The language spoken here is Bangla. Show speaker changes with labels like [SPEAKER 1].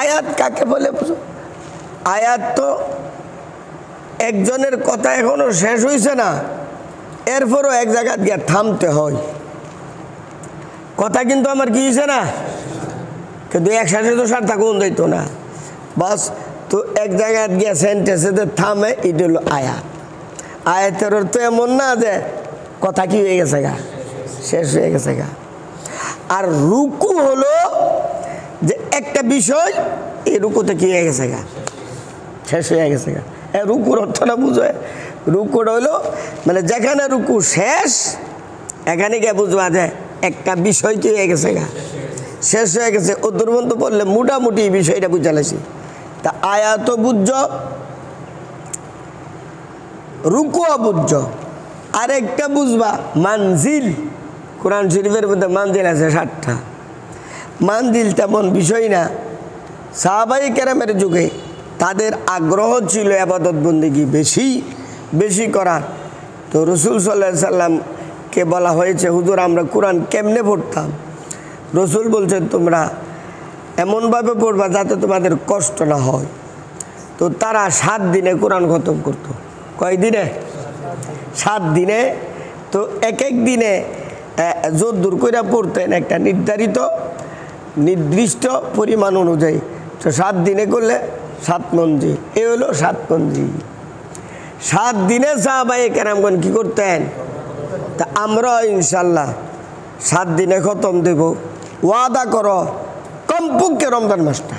[SPEAKER 1] আয়াত কাকে বলে বুঝো? আয়াত তো একজনের কথা এখনো শেষ হয়েছে না, এরপরও এক জায়গায় গিয়ে থামতে হয়। কথা কিন্তু আমার কি হয়েছে না, কিন্তু একসাথে তো সার থাকুন যাইতো না। বাস তো এক জায়গায় গিয়ে সেন্টেন্সে থামে, এটা হলো আয়াত। আয়াতের অর্থ এমন না যে কথা কি হয়ে গেছে গা, শেষ হয়ে গেছে গা। আর রুকু হলো যে একটা বিষয় এই রুকুতে কি হয়ে গেছে গা, শেষ হয়ে গেছে গা। রুকুর অর্থটা বুঝে, রুকুটা হলো মানে যেখানে রুকু শেষ, এখানে গিয়ে বুঝবা যে একটা বিষয় কি হয়ে গেছে গা, শেষ হয়ে গেছে। ও দুর্বন্ধ বললে মোটামুটি এই বিষয়টা বুঝালেছি। তা আয়াত বুঝছ, রুকুও বুঝছ, আরেকটা বুঝবা মানজিল। কোরআন শরীফের মধ্যে মানজিল আছে 7টা। মানজিল তেমন বিষয় না। সাহাবায়ে কেরামের যুগে তাদের আগ্রহ ছিল ইবাদত বন্দেগী বেশি বেশি করার। তো রসুল সাল্লাল্লাহু আলাইহি সাল্লামকে বলা হয়েছে, হুজুর আমরা কোরআন কেমনে পড়তাম? রসুল বলছেন তোমরা এমনভাবে পড়বা যাতে তোমাদের কষ্ট না হয়। তো তারা 7 দিনে কোরআন খতম করতো। কয় দিনে? 7 দিনে। তো এক এক দিনে যদ্দূর কইরা পড়তেন একটা নির্দিষ্ট পরিমাণ অনুযায়ী। তো 7 দিনে করলে 7 মঞ্জি, এ হলো 7 মঞ্জি। 7 দিনে সাহাবায়ে কেরামগণ কি করতেন? তা আমরা ইনশাল্লাহ 7 দিনে খতম দেব। ওয়াদা করো কমপক্ষে রমজান মাসটা।